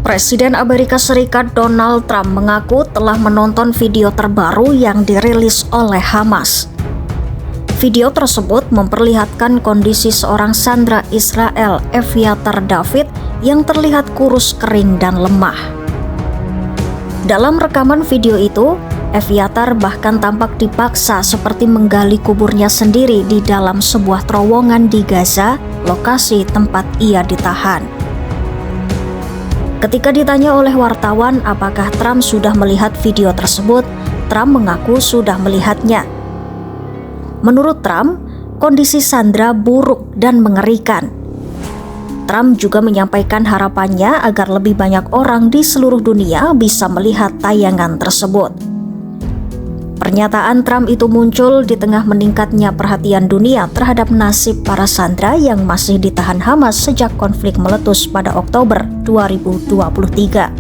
Presiden Amerika Serikat Donald Trump mengaku telah menonton video terbaru yang dirilis oleh Hamas. Video tersebut memperlihatkan kondisi seorang sandera Israel, Eviatar David, yang terlihat kurus, kering, dan lemah. Dalam rekaman video itu, Eviatar bahkan tampak dipaksa seperti menggali kuburnya sendiri di dalam sebuah terowongan di Gaza, lokasi tempat ia ditahan. Ketika ditanya oleh wartawan apakah Trump sudah melihat video tersebut, Trump mengaku sudah melihatnya. Menurut Trump, kondisi sandera buruk dan mengerikan. Trump juga menyampaikan harapannya agar lebih banyak orang di seluruh dunia bisa melihat tayangan tersebut. Pernyataan Trump itu muncul di tengah meningkatnya perhatian dunia terhadap nasib para sandera yang masih ditahan Hamas sejak konflik meletus pada Oktober 2023.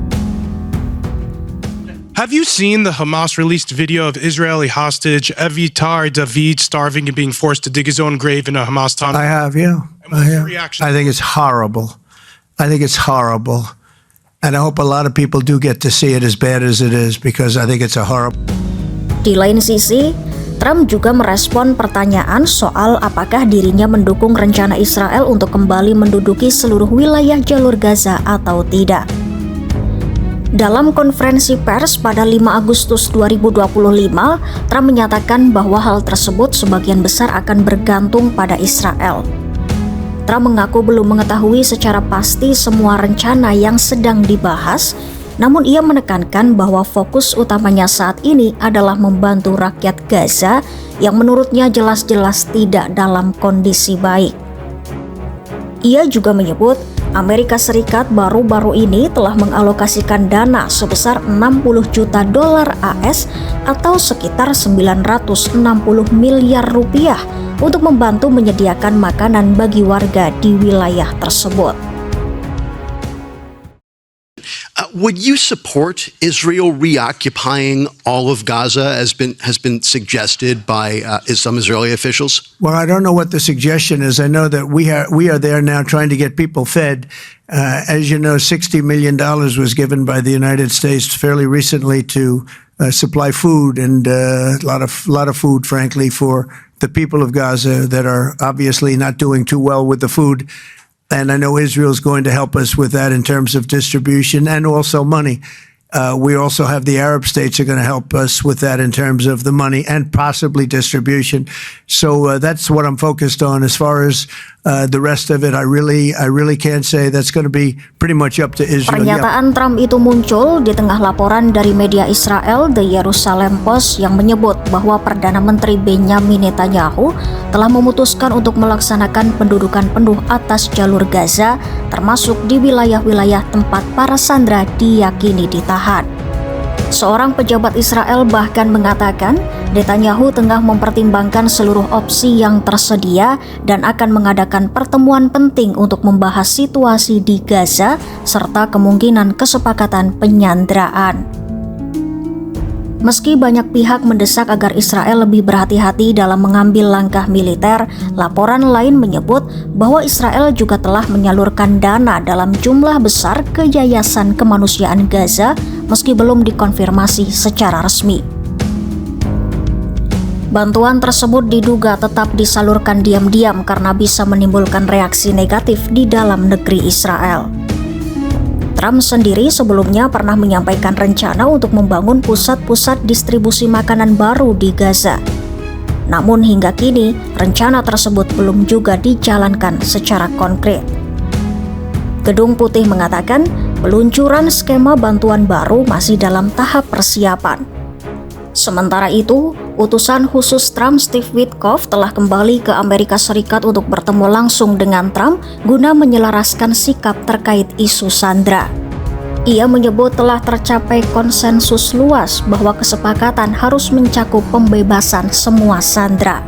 Have you seen the Hamas-released video of Israeli hostage Eviatar David starving and being forced to dig his own grave in a Hamas tunnel? I have, yeah. And what's your reaction? I think it's horrible. I think it's horrible. And I hope a lot of people do get to see it as bad as it is, because I think it's a horrible... Di lain sisi, Trump juga merespon pertanyaan soal apakah dirinya mendukung rencana Israel untuk kembali menduduki seluruh wilayah jalur Gaza atau tidak. Dalam konferensi pers pada 5 Agustus 2025, Trump menyatakan bahwa hal tersebut sebagian besar akan bergantung pada Israel. Trump mengaku belum mengetahui secara pasti semua rencana yang sedang dibahas, namun ia menekankan bahwa fokus utamanya saat ini adalah membantu rakyat Gaza yang menurutnya jelas-jelas tidak dalam kondisi baik. Ia juga menyebut Amerika Serikat baru-baru ini telah mengalokasikan dana sebesar 60 juta dolar AS atau sekitar 960 miliar rupiah untuk membantu menyediakan makanan bagi warga di wilayah tersebut. Would you support Israel reoccupying all of Gaza as has been suggested by some Israeli officials? Well, I don't know what the suggestion is. I know that we are there now trying to get people fed. As you know, $60 million was given by the United States fairly recently to supply food, and a lot of food, frankly, for the people of Gaza that are obviously not doing too well with the food. And I know Israel's going to help us with that in terms of distribution and also money. We also have the Arab states are going to help us with that in terms of the money and possibly distribution. So that's what I'm focused on. As far as the rest of it, I really can't say. That's going to be pretty much up to Israel. Pernyataan Trump itu muncul di tengah laporan dari media Israel, The Jerusalem Post, yang menyebut bahwa Perdana Menteri Benjamin Netanyahu telah memutuskan untuk melaksanakan pendudukan penuh atas jalur Gaza, termasuk di wilayah-wilayah tempat para sandera diyakini ditahan. Seorang pejabat Israel bahkan mengatakan Netanyahu tengah mempertimbangkan seluruh opsi yang tersedia dan akan mengadakan pertemuan penting untuk membahas situasi di Gaza serta kemungkinan kesepakatan penyanderaan. Meski banyak pihak mendesak agar Israel lebih berhati-hati dalam mengambil langkah militer, laporan lain menyebut bahwa Israel juga telah menyalurkan dana dalam jumlah besar ke Yayasan Kemanusiaan Gaza meski belum dikonfirmasi secara resmi. Bantuan tersebut diduga tetap disalurkan diam-diam karena bisa menimbulkan reaksi negatif di dalam negeri Israel. Trump sendiri sebelumnya pernah menyampaikan rencana untuk membangun pusat-pusat distribusi makanan baru di Gaza. Namun hingga kini, rencana tersebut belum juga dijalankan secara konkret. Gedung Putih mengatakan peluncuran skema bantuan baru masih dalam tahap persiapan. Sementara itu, utusan khusus Trump Steve Witkoff telah kembali ke Amerika Serikat untuk bertemu langsung dengan Trump guna menyelaraskan sikap terkait isu sandera. Ia menyebut telah tercapai konsensus luas bahwa kesepakatan harus mencakup pembebasan semua sandera.